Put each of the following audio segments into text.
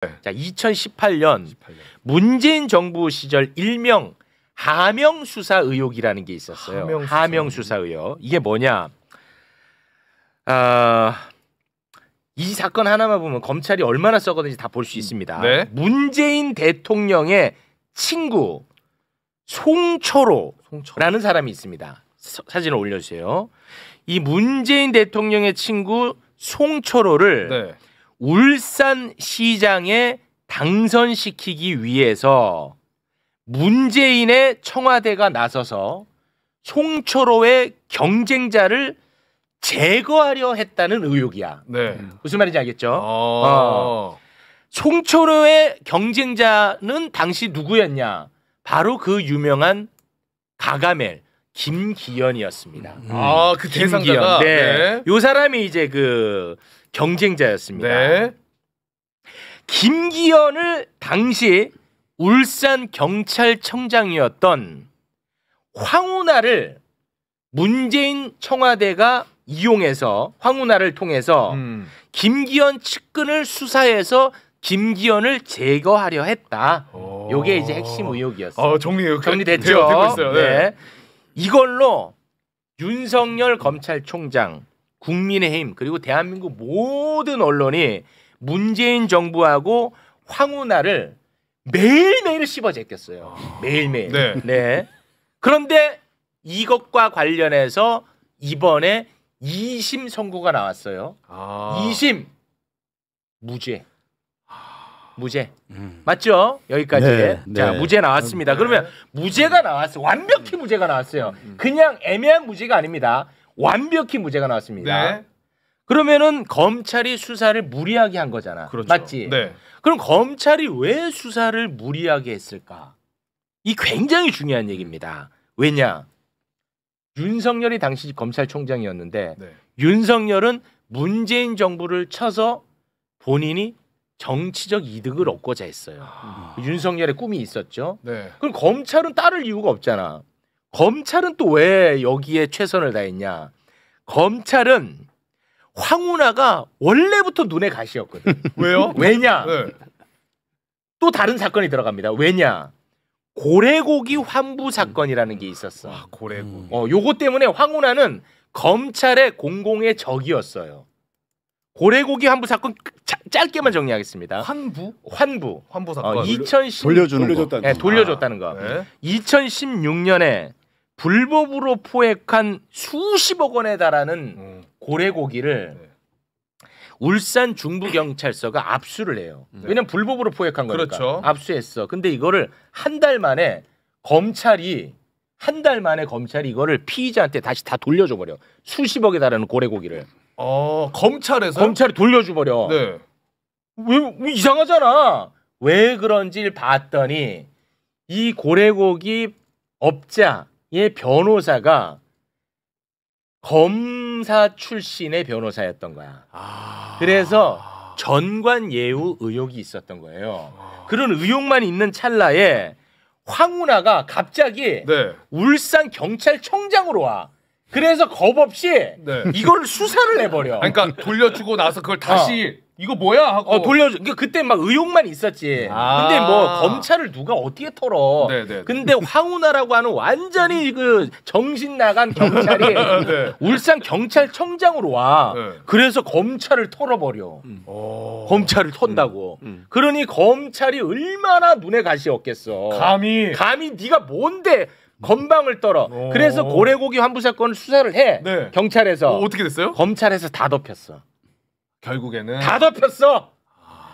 자, 2018년 문재인 정부 시절 일명 하명 수사 의혹이라는 게 있었어요. 하명 수사 의혹. 이게 뭐냐? 이 사건 하나만 보면 검찰이 얼마나 썩었는지 다 볼 수 있습니다. 네. 문재인 대통령의 친구 송철호라는 사람이 있습니다. 사진을 올려주세요. 이 문재인 대통령의 친구 송철호를 네. 울산시장에 당선시키기 위해서 문재인의 청와대가 나서서 송철호의 경쟁자를 제거하려 했다는 의혹이야. 네. 무슨 말인지 알겠죠? 송철호의 경쟁자는 당시 누구였냐? 바로 그 유명한 가가멜 김기현이었습니다. 그 대상자가. 네. 요 사람이 이제 그 경쟁자였습니다. 네. 김기현을 당시 울산 경찰청장이었던 황운하를 문재인 청와대가 이용해서 황운하를 통해서 김기현 측근을 수사해서 김기현을 제거하려 했다. 요게 이제 핵심 의혹이었어요. 정리됐죠? 되고 있어요. 네. 이걸로 윤석열 검찰총장, 국민의힘 그리고 대한민국 모든 언론이 문재인 정부하고 황운하를 매일매일 씹어제꼈어요. 매일매일. 네. 그런데 이것과 관련해서 이번에 2심 선고가 나왔어요. 2심 무죄. 무죄. 맞죠? 여기까지. 네, 자, 네. 무죄 나왔습니다. 그러면 무죄가 나왔어요. 완벽히 무죄가 나왔어요. 그냥 애매한 무죄가 아닙니다. 완벽히 무죄가 나왔습니다. 네. 그러면은 검찰이 수사를 무리하게 한 거잖아. 그렇죠. 맞지? 네. 그럼 검찰이 왜 수사를 무리하게 했을까? 이 굉장히 중요한 얘기입니다. 왜냐? 윤석열이 당시 검찰총장이었는데 네. 윤석열은 문재인 정부를 쳐서 본인이 정치적 이득을 얻고자 했어요. 윤석열의 꿈이 있었죠. 네. 그럼 검찰은 따를 이유가 없잖아. 검찰은 또 왜 여기에 최선을 다했냐? 검찰은 황운하가 원래부터 눈에 가시였거든. 왜요? 왜냐? 네. 또 다른 사건이 들어갑니다. 왜냐? 고래고기 환부 사건이라는 게 있었어. 고래고기. 요거 때문에 황운하는 검찰의 공공의 적이었어요. 고래고기 환부 사건 짧게만 정리하겠습니다. 환부 사건. 2010 돌려줬다는 거. 네. 2016년에 불법으로 포획한 수십억 원에 달하는 고래고기를 울산 중부경찰서가 압수를 해요. 왜냐면 불법으로 포획한 거니까. 그렇죠. 압수했어. 근데 이거를 한 달 만에 검찰이 이거를 피의자한테 다시 다 돌려줘 버려. 수십억에 달하는 고래고기를. 검찰이 돌려줘 버려. 네. 왜 이상하잖아. 왜 그런지를 봤더니 이 고래고기 업자의 변호사가 검사 출신의 변호사였던 거야. 그래서 전관예우 의혹이 있었던 거예요. 그런 의혹만 있는 찰나에 황운하가 갑자기 울산 경찰청장으로 와. 그래서 겁 없이 이거를 수사를 해버려. 그러니까 돌려주고 나서 그걸 다시 이거 뭐야 하고 돌려줘. 그러니까 그때 막 의혹만 있었지. 근데 뭐 검찰을 누가 어떻게 털어? 근데 황운하라고 하는 완전히 그 정신 나간 경찰이 울산 경찰청장으로 와. 그래서 검찰을 털어버려. 검찰을 턴다고. 그러니 검찰이 얼마나 눈에 가시였겠어. 감히 네가 뭔데? 건방을 떨어. 그래서 고래고기 환부 사건을 수사를 해. 경찰에서. 어떻게 됐어요? 검찰에서 다 덮였어. 결국에는 다 덮였어.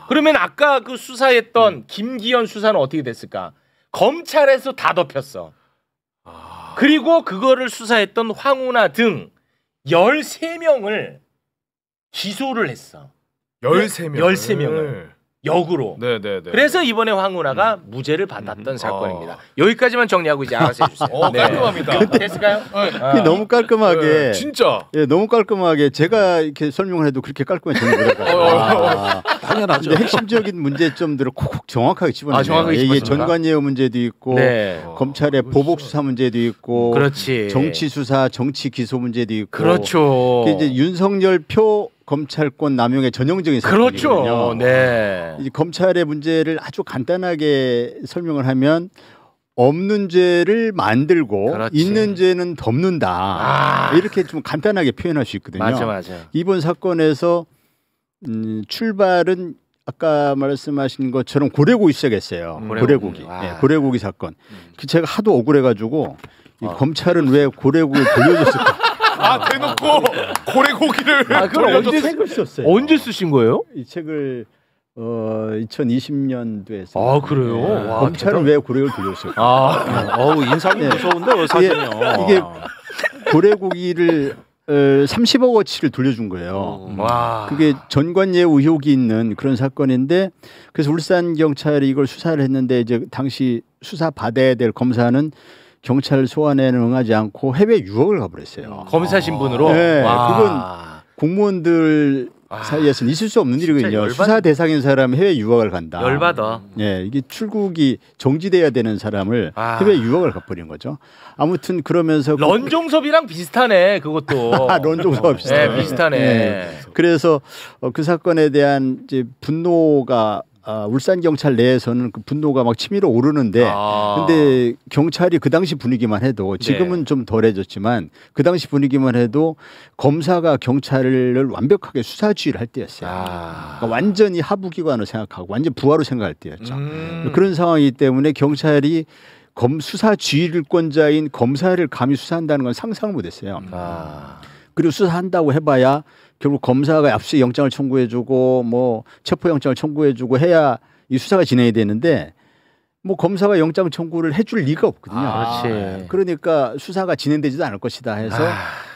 그러면 아까 그 수사했던 김기현 수사는 어떻게 됐을까? 검찰에서 다 덮였어. 그리고 그거를 수사했던 황운하 등 13명을 기소를 했어. 13명을 역으로. 그래서 이번에 황운하가 무죄를 받았던 사건입니다. 여기까지만 정리하고 이제 알아서 해주세요. 깔끔합니다. 됐을까요? 너무 깔끔하게. 진짜. 너무 깔끔하게 제가 이렇게 설명을 해도 그렇게 깔끔하게 정리해요. 당연하죠. 핵심적인 문제점들을 콕콕 정확하게 집어내요. 이게 전관예우 문제도 있고, 검찰의 보복 수사 문제도 있고, 정치 수사, 정치 기소 문제도 있고, 그렇죠. 이제 윤석열 표 검찰권 남용의 전형적인 사건이거든요. 그렇죠. 네. 이 검찰의 문제를 아주 간단하게 설명을 하면 없는 죄를 만들고 그렇지. 있는 죄는 덮는다. 이렇게 좀 간단하게 표현할 수 있거든요. 맞아. 이번 사건에서 출발은 아까 말씀하신 것처럼 고래고기 시작했어요. 고래고기. 고래고기 사건. 제가 하도 억울해가지고 검찰은 왜 고래고기를 돌려줬을까? 대놓고 고래고기를 그럼 언제 책을 썼어요? 언제 쓰신 거예요? 이 책을 2020년도에 아 그래요? 와, 검찰은 왜 고래고기를 돌렸을까? 인상이 무서운데 사진이요. 이게 고래고기를 30억어치를 돌려준 거예요. 그게 전관예우 의혹이 있는 그런 사건인데 그래서 울산 경찰이 이걸 수사를 했는데 이제 당시 수사 받아야 될 검사는 경찰 소환에는 응하지 않고 해외 유학을 가버렸어요. 검사 신분으로? 네, 그건 공무원들 사이에서는 있을 수 없는 일이거든요. 수사 대상인 사람 해외 유학을 간다. 열받아. 네, 이게 출국이 정지돼야 되는 사람을 해외 유학을 가버린 거죠. 아무튼 그러면서 런종섭이랑 비슷하네 그것도. 런종섭 비슷하네. 네, 비슷하네. 네. 그래서 그 사건에 대한 이제 분노가 울산 경찰 내에서는 그 분노가 막 치밀어 오르는데 근데 경찰이 그 당시 분위기만 해도 지금은 좀 덜해졌지만 그 당시 분위기만 해도 검사가 경찰을 완벽하게 수사주의를 할 때였어요. 그러니까 완전히 하부기관으로 생각하고 완전 부하로 생각할 때였죠. 그런 상황이기 때문에 경찰이 수사주의권자인 검사를 감히 수사한다는 건 상상을 못했어요. 그리고 수사한다고 해봐야 결국 검사가 압수수색 영장을 청구해주고 뭐 체포영장을 청구해주고 해야 이 수사가 진행이 되는데 뭐 검사가 영장 청구를 해줄 리가 없거든요. 그러니까 수사가 진행되지도 않을 것이다 해서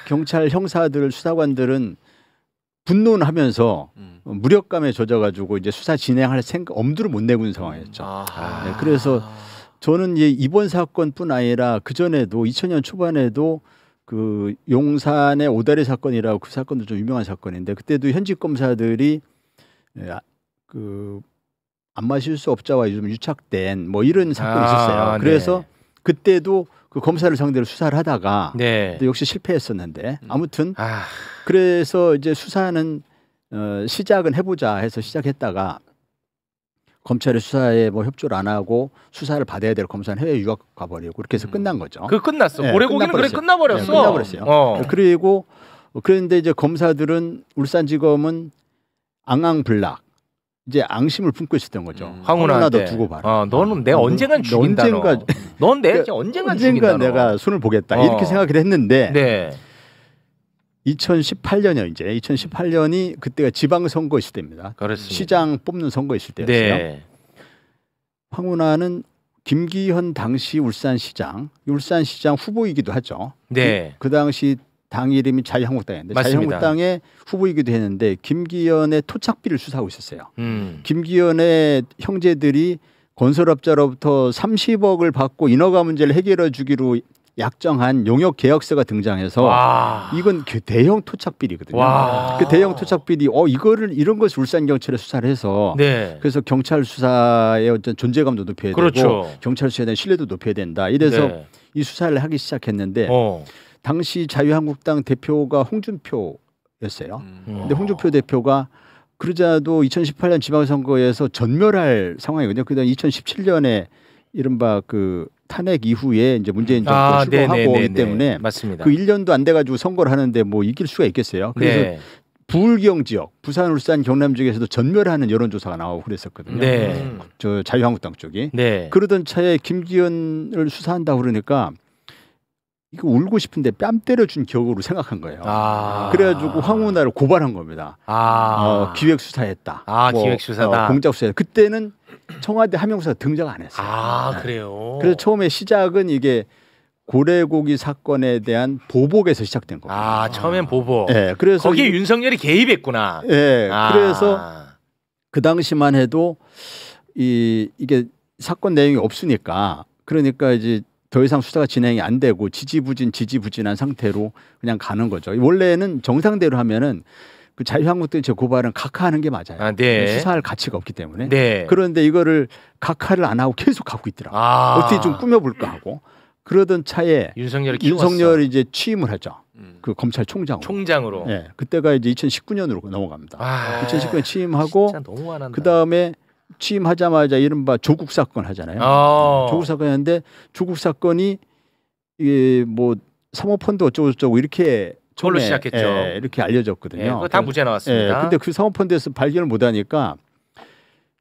경찰 형사들 수사관들은 분노는 하면서 무력감에 젖어가지고 이제 수사 진행할 엄두를 못 내고 있는 상황이었죠. 네, 그래서 저는 이번 사건뿐 아니라 그 전에도 2000년 초반에도 그 용산의 오다리 사건이라고 그 사건도 좀 유명한 사건인데 그때도 현직 검사들이 그 안 마실 수 없자와 좀 유착된 뭐 이런 사건이 있었어요. 그래서 그때도 그 검사를 상대로 수사를 하다가 역시 실패했었는데 아무튼 그래서 이제 수사는 시작은 해보자 해서 시작했다가 검찰의 수사에 뭐 협조를 안 하고 수사를 받아야 될 검사는 해외 유학 가버리고 그렇게 해서 끝난 거죠. 그 끝났어. 고래고기는 그래 끝나버렸어. 끝나버렸어요. 그리고 그런데 이제 검사들은 울산지검은 앙앙블락 이제 앙심을 품고 있었던 거죠. 황운하도 두고 봐라. 너는 내 언젠간 죽인다. 넌 내 언젠간 죽인다. 내가 손을 보겠다. 이렇게 생각을 했는데 2018년이요. 이제 2018년이 그때가 지방선거 있을 때입니다. 그렇습니다. 시장 뽑는 선거 있을 때였어요. 황운하는 김기현 당시 울산시장 후보이기도 하죠. 그 당시 당 이름이 자유한국당인데 자유한국당의 후보이기도 했는데 김기현의 토착비를 수사하고 있었어요. 김기현의 형제들이 건설업자로부터 30억을 받고 인허가 문제를 해결해 주기로 약정한 용역 계약서가 등장해서 이건 대형 토착비리거든요. 그 대형 토착비리 이런 것을 울산 경찰에 수사를 해서 그래서 경찰 수사의 어떤 존재감도 높여야 되고 경찰 수사에 대한 신뢰도 높여야 된다. 이래서 이 수사를 하기 시작했는데 당시 자유한국당 대표가 홍준표였어요. 근데 홍준표 대표가 그러자도 2018년 지방선거에서 전멸할 상황이거든요. 그다음 2017년에 이른바 그 탄핵 이후에 이제 문재인 정부 출범하고 오기 때문에 맞습니다. 그 1년도 안 돼가지고 선거를 하는데 뭐 이길 수가 있겠어요. 그래서 부울경 지역, 부산, 울산, 경남 지역에서도 전멸하는 여론조사가 나오고 그랬었거든요. 저 자유한국당 쪽이. 그러던 차에 김기현을 수사한다고 그러니까 이거 울고 싶은데 뺨 때려준 격으로 생각한 거예요. 그래가지고 황운하를 고발한 겁니다. 기획수사했다. 기획수사다. 공작수사했다. 그때는 청와대 하명수사 등장 안 했어요. 그래요. 그래서 처음에 시작은 이게 고래고기 사건에 대한 보복에서 시작된 겁니다. 처음엔 보복. 그래서 거기에 윤석열이 개입했구나. 그래서 그 당시만 해도 이게 사건 내용이 없으니까 그러니까 이제 더 이상 수사가 진행이 안 되고 지지부진한 상태로 그냥 가는 거죠. 원래는 정상대로 하면은 그 자유한국당 제 고발은 각하하는 게 맞아요. 수사할 가치가 없기 때문에. 그런데 이거를 각하를 안 하고 계속 갖고 있더라. 어떻게 좀 꾸며볼까 하고 그러던 차에 윤석열이 이제 취임을 하죠. 그 검찰총장으로. 총장으로. 예, 그때가 이제 2019년으로 넘어갑니다. 2019년 취임하고 그 다음에 취임하자마자 이른바 조국 사건 하잖아요. 조국 사건이었는데 조국 사건이 이게 뭐 사모펀드 어쩌고 이렇게 그걸로 시작했죠. 예, 이렇게 알려졌거든요. 예, 그거 다 무죄 나왔습니다. 예, 근데 그 사모펀드에서 발견을 못하니까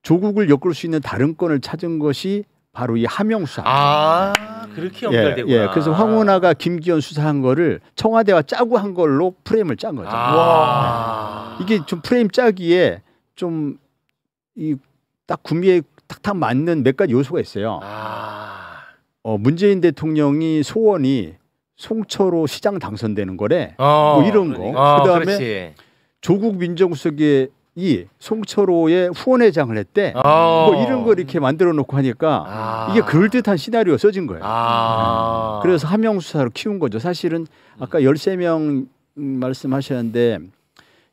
조국을 엮을 수 있는 다른 건을 찾은 것이 바로 이 하명 수사. 그렇게 연결되구나. 예, 그래서 황운하가 김기현 수사한 거를 청와대와 짜고 한 걸로 프레임을 짠 거죠. 이게 좀 프레임 짜기에 좀 이 딱 구미에 탁탁 맞는 몇 가지 요소가 있어요. 문재인 대통령이 소원이 송철호 시장 당선되는 거래. 뭐 이런 거. 그다음에 그렇지. 조국 민정수석이 송철호의 후원회장을 했대. 뭐 이런 거 이렇게 만들어 놓고 하니까 이게 그럴듯한 시나리오 써진 거예요. 그래서 하명 수사로 키운 거죠. 사실은 아까 13명 말씀하셨는데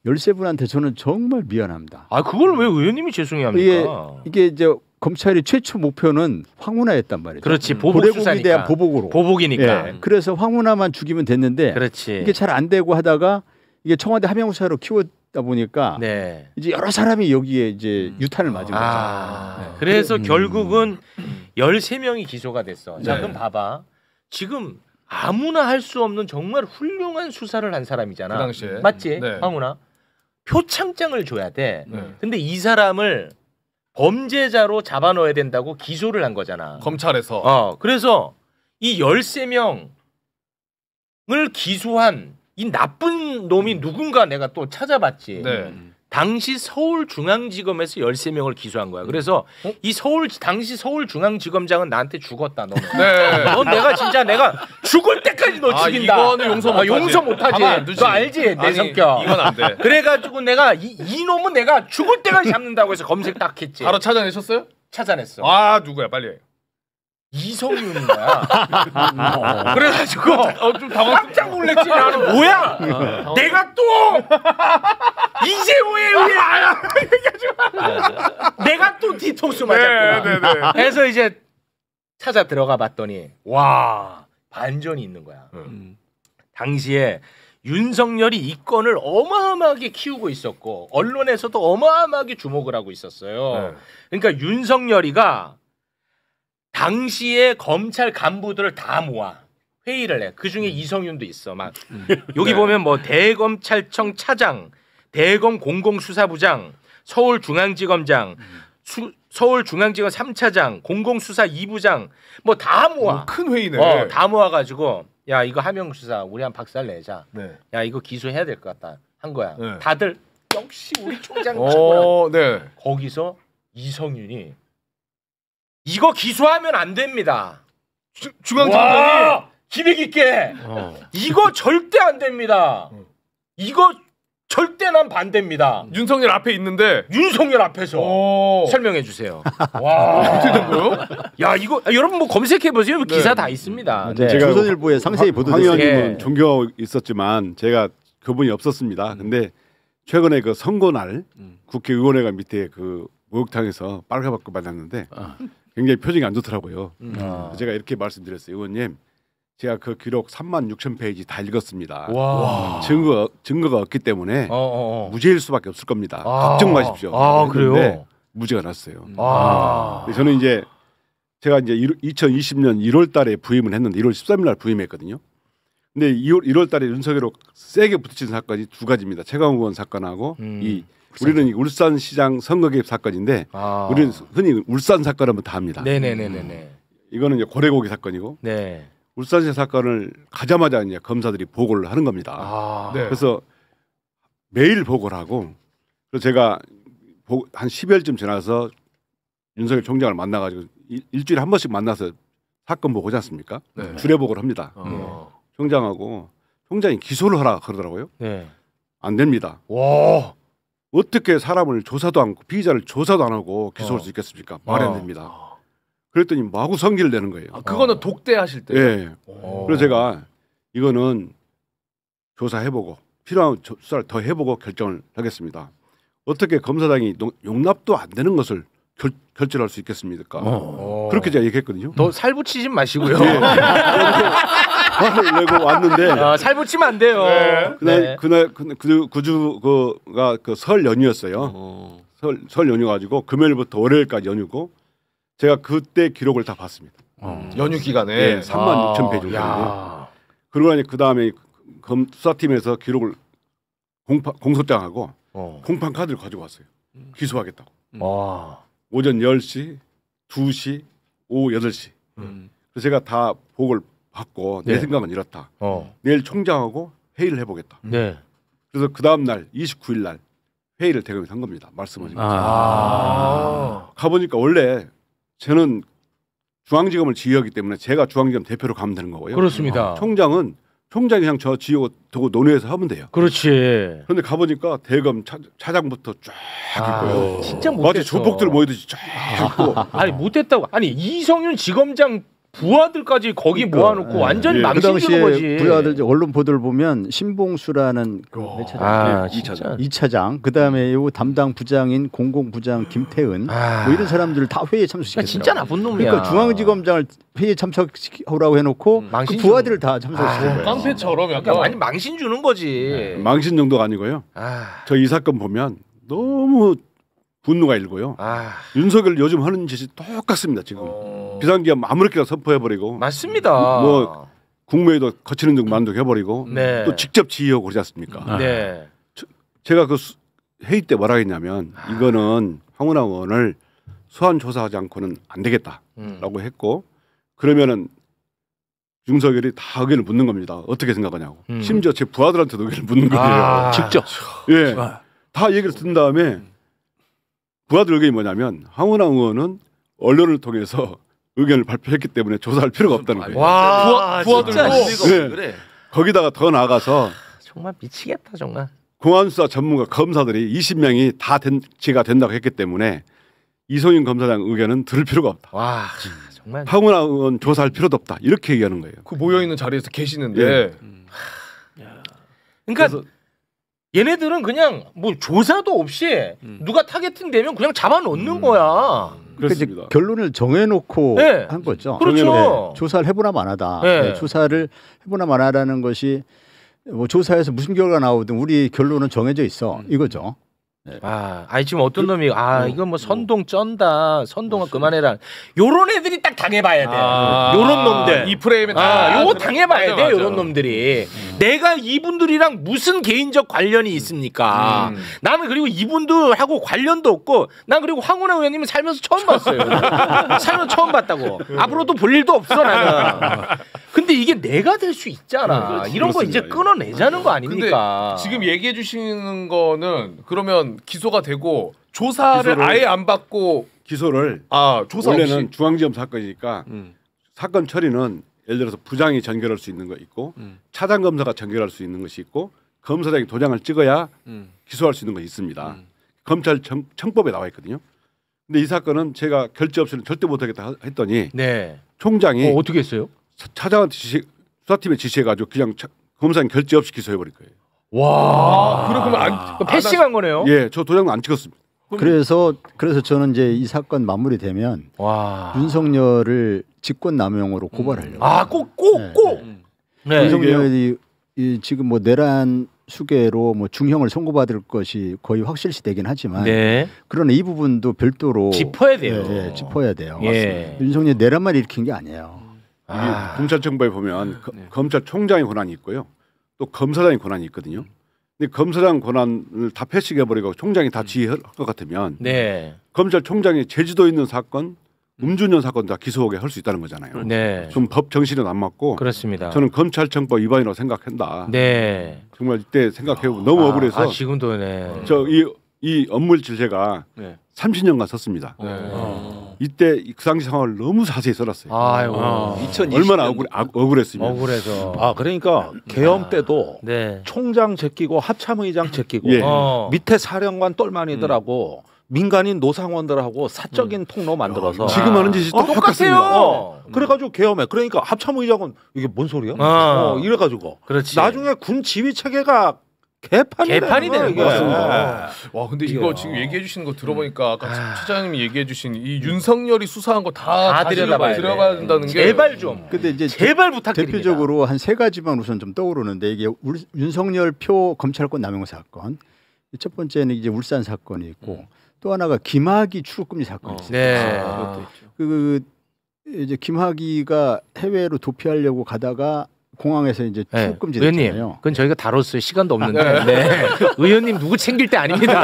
13분한테 저는 정말 미안합니다. 그걸 왜 의원님이 죄송해합니까? 이게 이제 검찰이 최초 목표는 황운하였단 말이죠. 그렇지. 보복 수사니까. 대한 보복으로. 보복이니까. 예, 그래서 황운하만 죽이면 됐는데 그렇지. 이게 잘 안 되고 하다가 이게 청와대 하명 수사로 키웠다 보니까 이제 여러 사람이 여기에 이제 유탄을 맞은 거죠. 그래서 결국은 13명이 기소가 됐어. 자, 그럼 봐봐. 지금 아무나 할 수 없는 정말 훌륭한 수사를 한 사람이잖아. 그 당시에. 맞지? 황운하. 표창장을 줘야 돼. 근데 이 사람을 범죄자로 잡아넣어야 된다고 기소를 한 거잖아. 검찰에서. 그래서 이 13명을 기소한 이 나쁜 놈이 누군가 내가 또 찾아봤지. 당시 서울중앙지검에서 13명을 기소한 거야. 그래서 이 당시 서울중앙지검장은 나한테 죽었다. 너는. 넌 내가 진짜 내가 죽을 때까지 너 죽인다. 이거는 용서 못하지. 너 알지? 내 성격. 이건 안 돼. 그래가지고 내가 이 놈은 내가 죽을 때까지 잡는다고 해서 검색 딱 했지. 바로 찾아내셨어요? 찾아냈어. 누구야? 빨리 해. 이성윤인 거야. 그래가지고 좀 깜짝 놀랐지. 나는 뭐야? 내가 또 이재호에 의해 내가 또 뒤통수 맞았구나. 그래서 이제 찾아 들어가 봤더니 와 반전이 있는 거야. 당시에 윤석열이 이 건을 어마어마하게 키우고 있었고 언론에서도 어마어마하게 주목을 하고 있었어요. 그러니까 윤석열이가 당시에 검찰 간부들을 다 모아 회의를 해. 그 중에 이성윤도 있어. 막 여기 보면 뭐 대검찰청 차장, 대검 공공수사부장, 서울중앙지검장, 서울중앙지검 3차장, 공공수사 2부장 뭐 다 모아. 큰 회의네. 다 모아가지고 야 이거 하명 수사 우리 한 박살 내자. 야 이거 기소해야 될 것 같다 한 거야. 다들 역시 우리 총장 최고라고. 거기서 이성윤이 이거 기소하면 안 됩니다. 중앙지검장이 기백 있게 이거 절대 안 됩니다. 이거 절대 난 반대입니다. 윤석열 앞에 있는데 윤석열 앞에서 설명해 주세요. 어떻게 된 거예요? 야 이거 여러분 뭐 검색해 보세요. 기사 다 있습니다. 제가 조선일보에 상세히 보도됐어요. 황 의원님은 종교가 있었지만 제가 그분이 없었습니다. 근데 최근에 그 선거날 국회의원회관 밑에 그 목욕탕에서 빨가벗고 만났는데 굉장히 표정이 안 좋더라고요. 제가 이렇게 말씀드렸어요. 의원님, 제가 그 기록 36,000페이지 다 읽었습니다. 증거가 없기 때문에 무죄일 수밖에 없을 겁니다. 걱정 마십시오. 그래요? 무죄가 났어요. 저는 이제 제가 이제 2020년 1월달에 부임을 했는데 1월 13일날 부임했거든요. 근데 1월달에 윤석열로 세게 부딪힌 사건이 두 가지입니다. 최강욱 의원 사건하고 우리는 울산시장 선거 개입 사건인데 우리는 흔히 울산 사건하면 다 합니다. 네네네네. 이거는 이제 고래고기 사건이고 울산시 사건을 가자마자 이제 검사들이 보고를 하는 겁니다. 그래서 매일 보고를 하고 그래서 제가 한 10여일쯤 지나서 윤석열 총장을 만나가지고 일주일에 한 번씩 만나서 사건 보고지 않습니까? 주례 보고를 합니다. 총장이 기소를 하라 그러더라고요. 안 됩니다. 어떻게 사람을 조사도 않고 피의자를 조사도 안 하고 기소할 수 있겠습니까? 말이 안 됩니다. 그랬더니 마구 성질을 내는 거예요. 그거는 독대하실 때. 그래서 제가 이거는 조사해보고 필요한 수사를 더 해보고 결정을 하겠습니다. 어떻게 검사장이 용납도 안 되는 것을 결정할 수 있겠습니까? 그렇게 제가 얘기했거든요. 너 살붙이지 마시고요. 화를 내고 왔는데 살붙이면 안 돼요. 그날 그주가 그 설 연휴였어요. 설 연휴 가지고 금요일부터 월요일까지 연휴고 제가 그때 기록을 다 봤습니다. 연휴 기간에 36,000페이지 정도. 그러고 나니 그 다음에 수사팀에서 기록을 공소장하고 공판 카드를 가지고 왔어요. 기소하겠다고. 오전 10시, 2시, 오후 8시. 그래서 제가 다 보고를 받고 내 생각은 이렇다. 내일 총장하고 회의를 해보겠다. 그래서 그 다음 날 29일 날 회의를 대검에서 한 겁니다. 말씀하신 것처럼. 가보니까 원래 저는 중앙지검을 지휘하기 때문에 제가 중앙지검 대표로 가면 되는 거고요. 그렇습니다. 총장이 그냥 저 지휘하고 두고 논의해서 하면 돼요. 그렇지. 그런데 가보니까 대검 차장부터 쫙 있고요. 진짜 못했어. 마치 조폭들 모이듯이 쫙 있고. 아니 못했다고. 아니 이성윤 지검장 부하들까지 거기 모아놓고 완전히 망신 주는 거지. 부하들 언론 보도를 보면 신봉수라는 차장, 2차장, 그다음에 요 담당 부장인 공공부장 김태은 뭐 이런 사람들을 다 회의에 참석시켰어요. 진짜 나쁜 놈이야. 그러니까 중앙지검장을 회의에 참석하라고 해놓고 그 부하들을 다 참석시킨 거예요. 깡패처럼 약간 많이 망신 주는 거지. 망신 정도가 아니고요. 저 이 사건 보면 너무 분노가 일고요. 윤석열 요즘 하는 짓이 똑같습니다. 지금 비상기업 아무렇게나 선포해버리고 맞습니다. 뭐 국무회의도 거치는 등 만족해버리고 또 직접 지휘하고 그러지 않습니까? 제가 그 회의 때 뭐라 했냐면 이거는 황운하 의원을 소환 조사하지 않고는 안 되겠다라고 했고 그러면은 윤석열이 다 의견을 묻는 겁니다. 어떻게 생각하냐고. 심지어 제 부하들한테도 의견을 묻는 거예요. 직접. 예, 다 얘기를 듣는 다음에 부하들 의견이 뭐냐면 황운하 의원은 언론을 통해서 의견을 발표했기 때문에 조사할 필요가 없다는 거예요. 와, 부하들도 그래. 거기다가 더 나아가서 정말 미치겠다 정말. 공안수사 전문가 검사들이 20명이 다 제가 된다고 했기 때문에 이성윤 검사장 의견은 들을 필요가 없다. 와, 정말. 황운하 의원 조사할 필요도 없다. 이렇게 얘기하는 거예요. 그 모여 있는 자리에서 계시는데. 그러니까 얘네들은 그냥 뭐 조사도 없이 누가 타겟팅 되면 그냥 잡아놓는 거야. 그렇습니다. 결론을 정해놓고 한 거죠. 그렇죠. 조사를 해보나 마나다. 조사를 해보나 마나라는 것이 뭐 조사에서 무슨 결과가 나오든 우리 결론은 정해져 있어 이거죠. 아니 지금 어떤 놈이 이건 뭐 선동 쩐다. 선동은 그만해라. 요런 애들이 딱 당해봐야 돼. 요런 놈들. 이 프레임에 요거 당해봐야 돼. 요런 놈들이. 내가 이분들이랑 무슨 개인적 관련이 있습니까? 나는 그리고 이분들하고 관련도 없고 난 그리고 황운하 의원님은 살면서 처음 봤어요. 살면서 처음 봤다고. 앞으로도 볼 일도 없어 나는. 근데 이게 내가 될 수 있잖아. 이런 거 이제 끊어내자는 거 아닙니까? 근데 지금 얘기해 주시는 거는 그러면 기소가 되고 조사를 아예 안 받고 기소를 조사 원래는 없이 중앙지검 사건이니까 사건 처리는 예를 들어서 부장이 전결할 수 있는 거 있고 차장 검사가 전결할 수 있는 것이 있고 검사장이 도장을 찍어야 기소할 수 있는 것이 있습니다. 검찰 청법에 나와 있거든요. 근데 이 사건은 제가 결재 없이는 절대 못하겠다 했더니 총장이 어떻게 했어요? 차장한테 수사팀에 지시해가지고 그냥 검사장 결재 없이 기소해버릴 거예요. 와, 그러면 패싱한 거네요. 예, 저 도장도 안 찍었습니다. 그래서 저는 이제 이 사건 마무리되면 윤석열을 직권남용으로 고발하려고. 꼭. 윤석열이 지금 뭐 내란 수계로 뭐 중형을 선고받을 것이 거의 확실시 되긴 하지만 그러나 이 부분도 별도로 짚어야 돼요. 짚어야 돼요. 윤석열이 내란만 일으킨 게 아니에요. 이게 검찰청법에 보면 검찰총장의 권한이 있고요. 또 검사장의 권한이 있거든요. 근데 검사장 권한을 다 패싱해버리고 총장이 다 지휘할 것 같으면 검찰총장이 제주도에 있는 사건, 음주운전 사건 다 기소하게 할 수 있다는 거잖아요. 좀 법 정신은 안 맞고 그렇습니다. 저는 검찰청법 위반이라고 생각한다. 정말 이때 생각해보면 너무 억울해서 지금도 이 업무일지를 제가 30년간 썼습니다. 이때 그 당시 상황을 너무 자세히 써놨어요. 얼마나 억울했으면. 억울해서. 그러니까 계엄 때도 총장 제끼고 하참의장 제끼고 밑에 사령관 똘마니들하고 민간인 노상원들하고 사적인 통로 만들어서 지금 하는 짓이 똑같아요. 그래가지고 계엄해. 그러니까 합참의장은 이게 뭔 소리야? 이래가지고 나중에 군 지휘 체계가 개판이 되는 거예요. 와 근데 이거 지금 얘기해 주시는 거 들어보니까 아까 차장님이 얘기해 주신 이 윤석열이 수사한 거 다 들여다봐야 된다는 게 제발 좀. 근데 이제 제발 부탁드립니다. 대표적으로 한 세 가지만 우선 좀 떠오르는데 이게 윤석열 표 검찰권 남용 사건. 첫 번째는 이제 울산 사건이 있고 또 하나가 김학의 출국금지 사건이 있어요. 네. 그 이제 김학의가 해외로 도피하려고 가다가 공항에서 이제 출국금지 됐잖아요. 의원님, 그건 저희가 다뤘어요. 시간도 없는데. 네. 의원님 누구 챙길 때 아닙니다.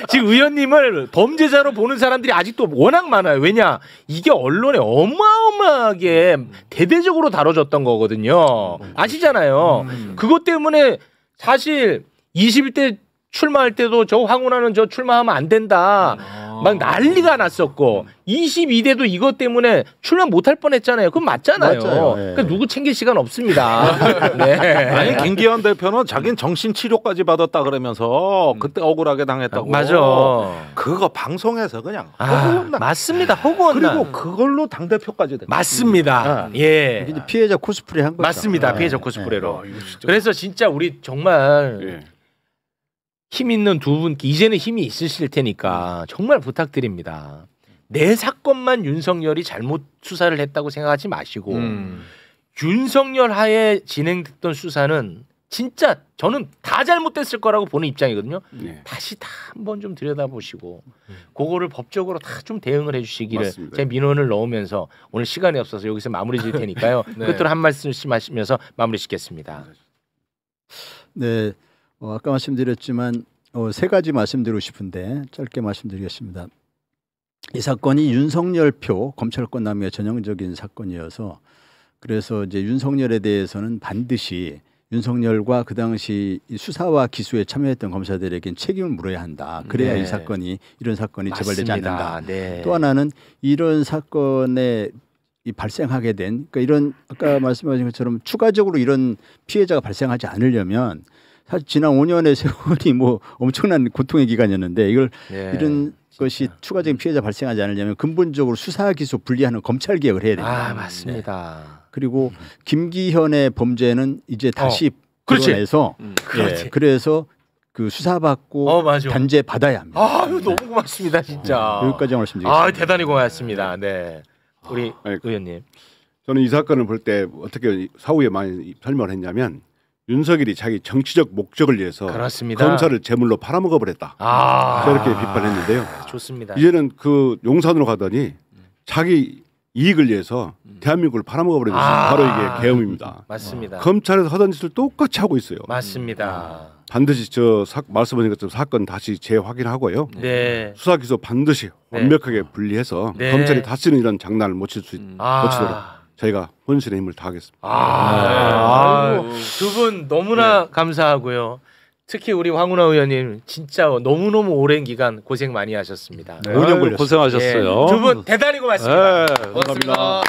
지금 의원님을 범죄자로 보는 사람들이 아직도 워낙 많아요. 왜냐? 이게 언론에 어마어마하게 대대적으로 다뤄졌던 거거든요. 아시잖아요. 그것 때문에 사실 21대 출마할 때도 저 황운하는 저 출마하면 안 된다. 막 난리가 났었고 22대도 이것 때문에 출마 못할 뻔했잖아요. 그건 맞잖아요. 그러니까 누구 챙길 시간 없습니다. 네. 아니 김기현 대표는 자기는 정신치료까지 받았다 그러면서 그때 억울하게 당했다고. 맞아. 그거 방송에서 그냥 맞습니다. 허구한 그리고 그걸로 당 대표까지 됐죠. 맞습니다. 예. 이제 피해자 코스프레 한 거죠. 맞습니다. 피해자 코스프레로. 그래서 진짜 우리 정말 힘 있는 두 분, 이제는 힘이 있으실 테니까 정말 부탁드립니다. 내 사건만 윤석열이 잘못 수사를 했다고 생각하지 마시고 윤석열 하에 진행됐던 수사는 진짜 저는 다 잘못됐을 거라고 보는 입장이거든요. 다시 다 한번 좀 들여다보시고 그거를 법적으로 다 좀 대응을 해주시기를 제 민원을 넣으면서 오늘 시간이 없어서 여기서 마무리 지을 테니까요. 끝으로 한 말씀씩 하시면서 마무리 짓겠습니다. 네. 아까 말씀드렸지만 세 가지 말씀드리고 싶은데 짧게 말씀드리겠습니다. 이 사건이 윤석열 표 검찰권 남용의 전형적인 사건이어서 그래서 이제 윤석열에 대해서는 반드시 윤석열과 그 당시 수사와 기소에 참여했던 검사들에겐 책임을 물어야 한다. 그래야 이 사건이 이런 사건이 재발되지 않는다. 또 하나는 이런 사건에 발생하게 된 그러니까 이런 아까 말씀하신 것처럼 추가적으로 이런 피해자가 발생하지 않으려면 사실 지난 5년의 세월이 뭐 엄청난 고통의 기간이었는데 이걸 이런 것이 추가적인 피해자 발생하지 않으려면 근본적으로 수사 기소 분리하는 검찰 개혁을 해야 됩니다. 맞습니다. 그리고 김기현의 범죄는 이제 다시 드러내서 그래서 그 수사받고 단죄 받아야 합니다. 아유 너무 고맙습니다 진짜. 여기까지 말씀드리겠습니다. 대단히 고맙습니다. 네, 우리 의원님. 저는 이 사건을 볼 때 어떻게 사후에 많이 설명을 했냐면 윤석열이 자기 정치적 목적을 위해서 검사를 제물로 팔아먹어 버렸다. 저렇게 비판했는데요. 좋습니다. 이제는 그 용산으로 가더니 자기 이익을 위해서 대한민국을 팔아먹어 버린 것이 바로 이게 계엄입니다. 맞습니다. 검찰에서 하던 짓을 똑같이 하고 있어요. 맞습니다. 반드시 말씀하신 것처럼 사건 다시 재확인하고요. 수사 기소 반드시 완벽하게 분리해서 검찰이 다시는 이런 장난을 못 칠 수 고치도록 저희가 혼신의 힘을 다하겠습니다. 두 분 너무나 감사하고요. 특히 우리 황운하 의원님 진짜 너무너무 오랜 기간 고생 많이 하셨습니다. 5년 고생하셨어요. 두 분 대단히 고맙습니다. 고맙습니다.